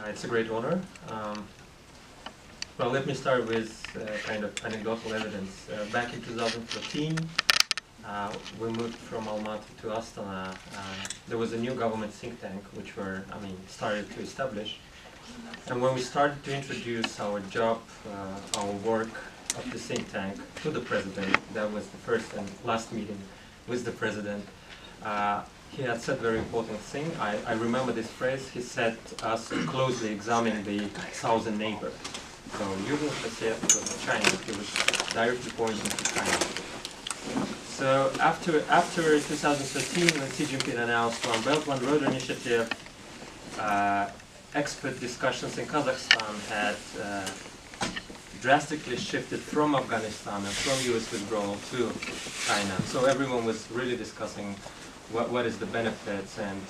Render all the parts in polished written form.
It's a great honor. Well, let me start with kind of anecdotal evidence. Back in 2014, we moved from Almaty to Astana. There was a new government think tank which started to establish. And when we started to introduce our job, our work of the think tank to the president, that was the first and last meeting with the president, he had said a very important thing. I remember this phrase. He said us to closely examine the southern neighbor. So using China, he was directly pointing to China. So after 2013, when Xi Jinping announced One Belt, One Road initiative, expert discussions in Kazakhstan had drastically shifted from Afghanistan and from US withdrawal to China. So everyone was really discussing what is the benefits and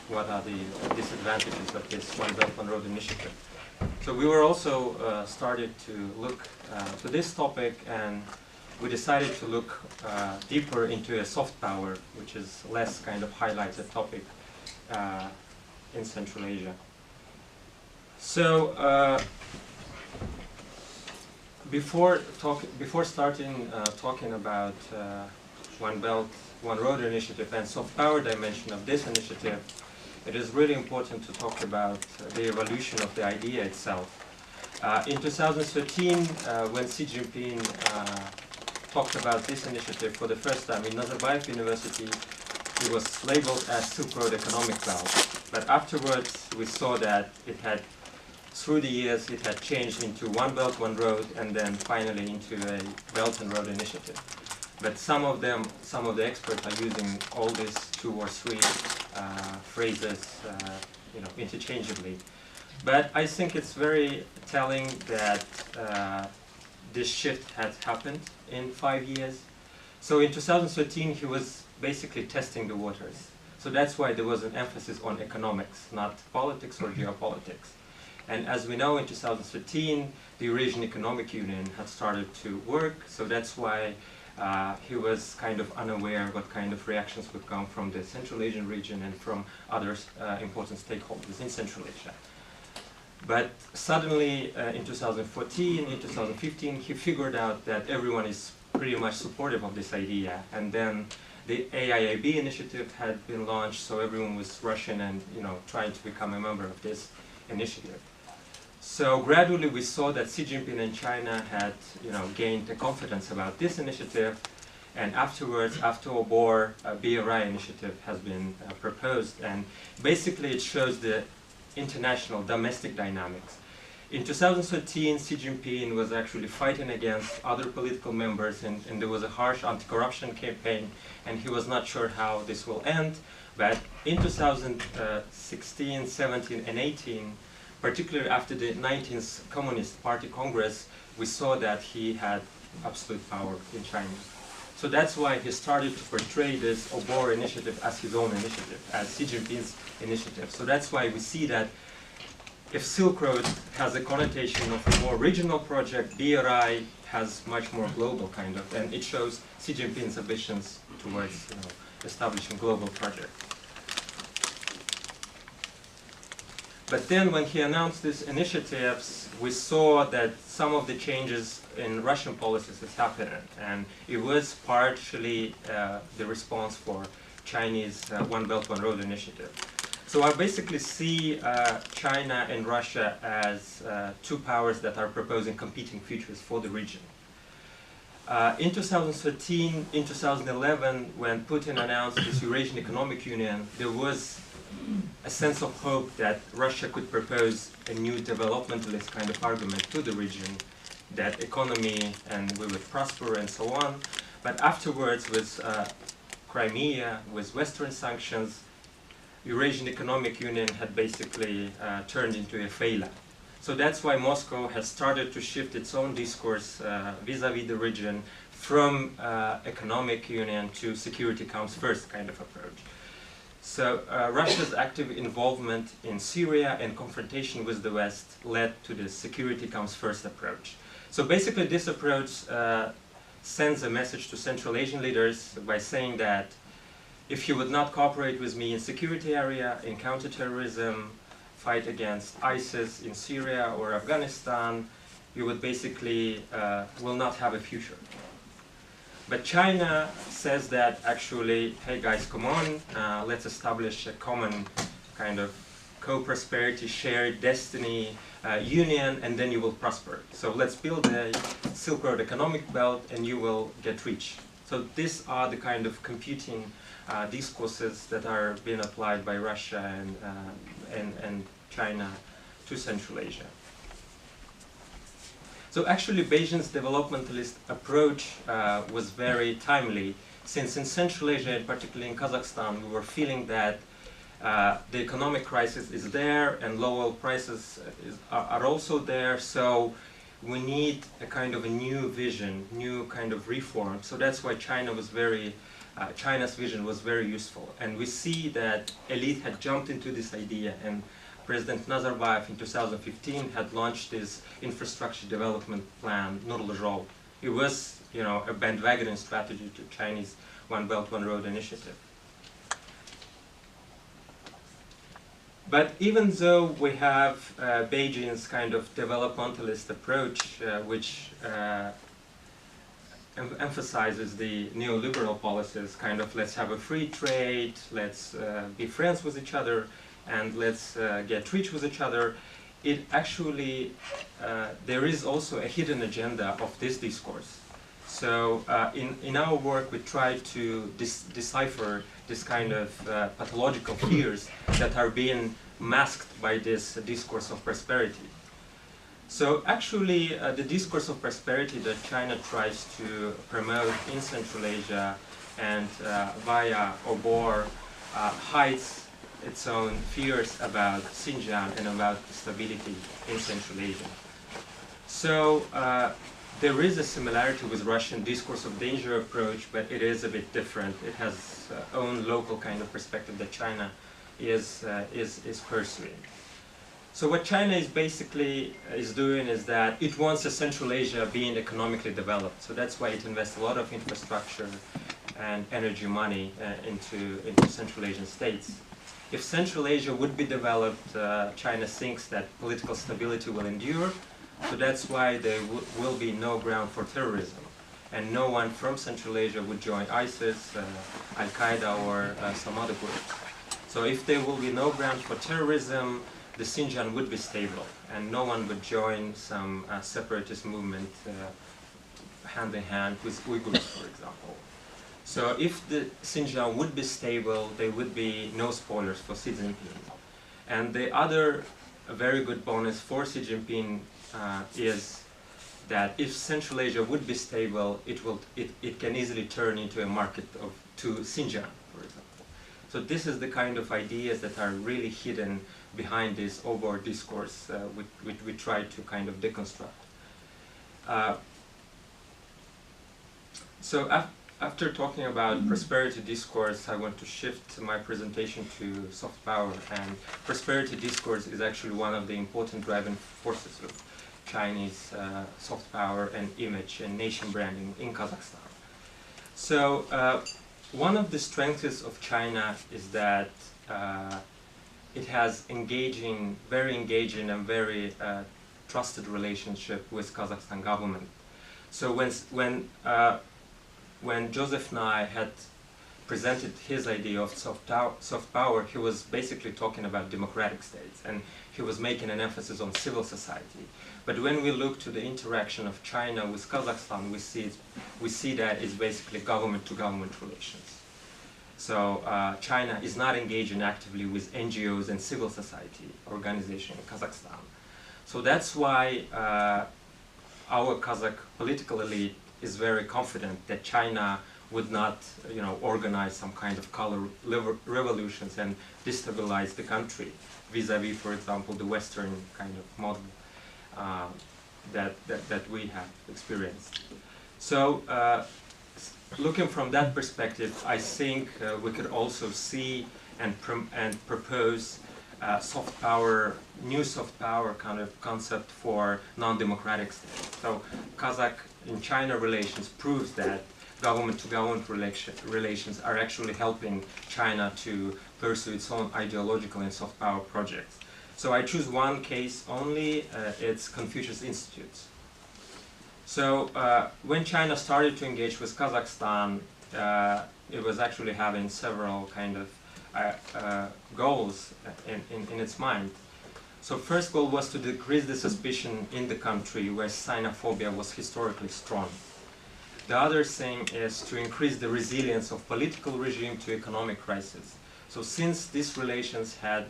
what are the disadvantages of this One Belt, One Road initiative. So we were also started to look to this topic, and we decided to look deeper into a soft power, which is less kind of highlighted topic in Central Asia. So before starting talking about One Belt, One Road initiative and soft power dimension of this initiative, it is really important to talk about the evolution of the idea itself. In 2013, when Xi Jinping talked about this initiative for the first time in Nazarbayev University, it was labeled as Silk Road Economic Belt. But afterwards, we saw that it had, through the years, it had changed into One Belt, One Road, and then finally into a Belt and Road initiative. But some of the experts are using all these two or three phrases, interchangeably. But I think it's very telling that this shift had happened in 5 years. So in 2013, he was basically testing the waters. So that's why there was an emphasis on economics, not politics or geopolitics. And as we know, in 2013, the Eurasian Economic Union had started to work. So that's why he was kind of unaware what kind of reactions would come from the Central Asian region and from other important stakeholders in Central Asia. But suddenly, in 2014, in 2015, he figured out that everyone is pretty much supportive of this idea. And then the AIIB initiative had been launched, so everyone was rushing and trying to become a member of this initiative. So gradually we saw that Xi Jinping and China had gained a confidence about this initiative, and afterwards, after a war, a BRI initiative has been proposed, and basically it shows the international domestic dynamics. In 2013, Xi Jinping was actually fighting against other political members, and there was a harsh anti-corruption campaign, and he was not sure how this will end. But in 2016, 17, and 18, particularly after the 19th Communist Party Congress, we saw that he had absolute power in China. So that's why he started to portray this Obor initiative as his own initiative, as Xi Jinping's initiative. So that's why we see that if Silk Road has a connotation of a more regional project, BRI has much more global kind of, and it shows Xi Jinping's ambitions towards establishing global projects. But then when he announced these initiatives, we saw that some of the changes in Russian policies is happening, and it was partially the response for Chinese One Belt, One Road initiative. So I basically see China and Russia as two powers that are proposing competing futures for the region. In 2013, in 2011, when Putin announced this Eurasian Economic Union, there was a sense of hope that Russia could propose a new developmentalist kind of argument to the region, that economy and we would prosper and so on. But afterwards, with Crimea, with Western sanctions, Eurasian Economic Union had basically turned into a failure. So that's why Moscow has started to shift its own discourse vis-à-vis the region from economic union to security comes first kind of approach. So Russia's active involvement in Syria and confrontation with the West led to the security comes first approach. So basically this approach sends a message to Central Asian leaders by saying that if you would not cooperate with me in security area, in counterterrorism, fight against ISIS in Syria or Afghanistan, you would basically will not have a future. But China says that actually, hey guys, come on, let's establish a common kind of co-prosperity, shared destiny union, and then you will prosper. So let's build a Silk Road economic belt and you will get rich. So these are the kind of competing discourses that are being applied by Russia and China to Central Asia. So actually Beijing's developmentalist approach was very timely, since in Central Asia, and particularly in Kazakhstan, we were feeling that the economic crisis is there and low oil prices are also there, so we need a kind of a new vision, new kind of reform. So that's why China's vision was very useful. And we see that elite had jumped into this idea, and President Nazarbayev in 2015 had launched this infrastructure development plan, Nurlizhou. It was, you know, a bandwagoning strategy to Chinese One Belt, One Road initiative. But even though we have Beijing's kind of developmentalist approach, which emphasizes the neoliberal policies, kind of let's have a free trade, let's be friends with each other, and let's get rich with each other, it actually, there is also a hidden agenda of this discourse. So in our work, we try to decipher this kind of pathological fears that are being masked by this discourse of prosperity. So actually, the discourse of prosperity that China tries to promote in Central Asia and via Obor hides its own fears about Xinjiang and about stability in Central Asia. So there is a similarity with Russian discourse of danger approach, but it is a bit different. It has own local kind of perspective that China is pursuing. So what China is basically doing is that it wants a Central Asia being economically developed. So that's why it invests a lot of infrastructure and energy money into Central Asian states. If Central Asia would be developed, China thinks that political stability will endure, so that's why there will be no ground for terrorism. And no one from Central Asia would join ISIS, Al-Qaeda, or some other group. So if there will be no ground for terrorism, the Xinjiang would be stable, and no one would join some separatist movement hand in hand with Uyghurs, for example. So if the Xinjiang would be stable, there would be no spoilers for Xi Jinping. And the other very good bonus for Xi Jinping is that if Central Asia would be stable, it can easily turn into a market to Xinjiang, for example. So this is the kind of ideas that are really hidden behind this overall discourse, which we try to kind of deconstruct. So after talking about prosperity discourse, I want to shift my presentation to soft power. And prosperity discourse is actually one of the important driving forces of Chinese soft power and image and nation branding in Kazakhstan. So one of the strengths of China is that it has very engaging and very trusted relationship with Kazakhstan government. So when Joseph Nye had presented his idea of soft power, he was basically talking about democratic states, and he was making an emphasis on civil society. But when we look to the interaction of China with Kazakhstan, we see that it's basically government-to-government relations. So China is not engaging actively with NGOs and civil society organizations in Kazakhstan. So that's why our Kazakh political elite is very confident that China would not, organize some kind of color revolutions and destabilize the country vis-a-vis, for example, the Western kind of model that we have experienced. So looking from that perspective, I think we could also see and propose new soft power kind of concept for non-democratic states. So Kazakh in China relations proves that government-to-government relations are actually helping China to pursue its own ideological and soft power projects. So I choose one case only, it's Confucius Institute. So when China started to engage with Kazakhstan, it was actually having several kind of goals in its mind. So first goal was to decrease the suspicion in the country where xenophobia was historically strong. The other thing is to increase the resilience of political regime to economic crisis. So since these relations had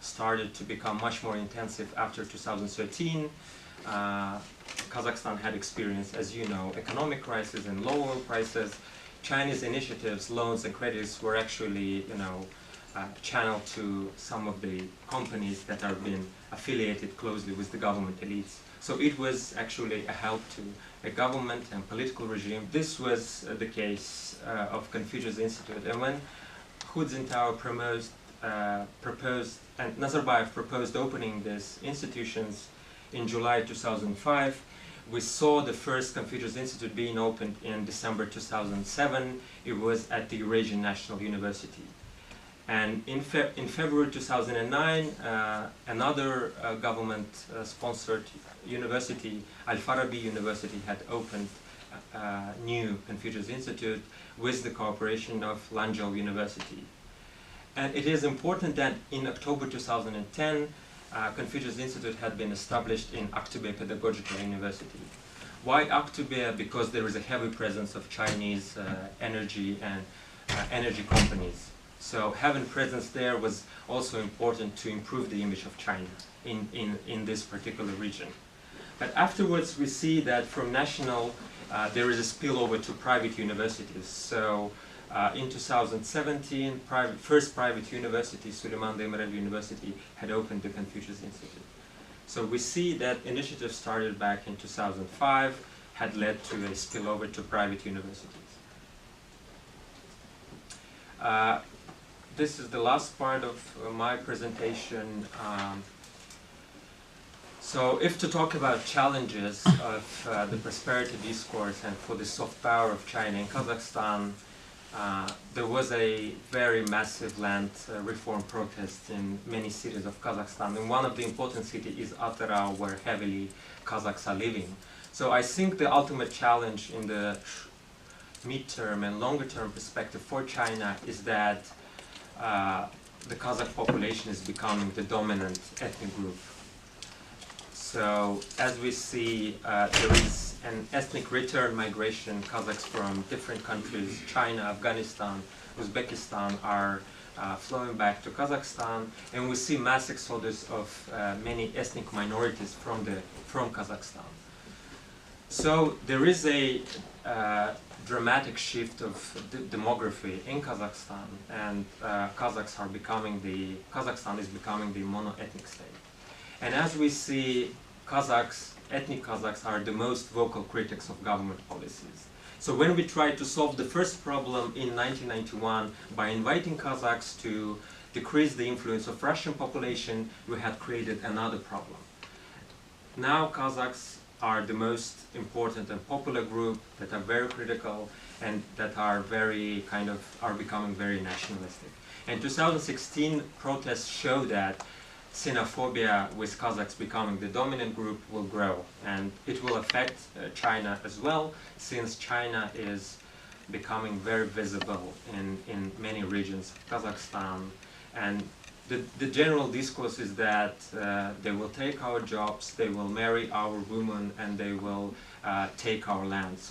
started to become much more intensive after 2013, Kazakhstan had experienced, as you know, economic crisis and low oil prices. Chinese initiatives, loans and credits were actually, channeled to some of the companies that are being affiliated closely with the government elites. So it was actually a help to a government and political regime. This was the case of Confucius Institute. And when Hu Jintao proposed, and Nazarbayev proposed opening these institutions in July 2005, we saw the first Confucius Institute being opened in December 2007. It was at the Eurasian National University. And in February 2009, another government-sponsored university, Al-Farabi University, had opened a new Confucius Institute with the cooperation of Lanzhou University. And it is important that in October 2010, Confucius Institute had been established in Aktobe Pedagogical University. Why Aktobe? Because there is a heavy presence of Chinese energy and energy companies. So having presence there was also important to improve the image of China in this particular region. But afterwards we see that from national there is a spillover to private universities. So in 2017, first private university, Süleyman Demirel University, had opened the Confucius Institute. So we see that initiative started back in 2005 had led to a spillover to private universities. This is the last part of my presentation. So if to talk about challenges of the prosperity discourse and for the soft power of China in Kazakhstan, there was a very massive land reform protest in many cities of Kazakhstan. And one of the important cities is Atyrau, where heavily Kazakhs are living. So I think the ultimate challenge in the mid-term and longer-term perspective for China is that the Kazakh population is becoming the dominant ethnic group. So as we see, there is an ethnic return migration. Kazakhs from different countries, China, Afghanistan, Uzbekistan, are flowing back to Kazakhstan, and we see mass exodus of many ethnic minorities from Kazakhstan. So there is a dramatic shift of demography in Kazakhstan, and Kazakhstan is becoming the mono-ethnic state. And as we see, ethnic Kazakhs are the most vocal critics of government policies. So when we tried to solve the first problem in 1991 by inviting Kazakhs to decrease the influence of Russian population, we had created another problem. Now Kazakhs are the most important and popular group that are very critical and that are becoming very nationalistic. And 2016 protests show that xenophobia with Kazakhs becoming the dominant group will grow, and it will affect China as well, since China is becoming very visible in many regions of Kazakhstan. And the general discourse is that they will take our jobs, they will marry our women, and they will take our lands.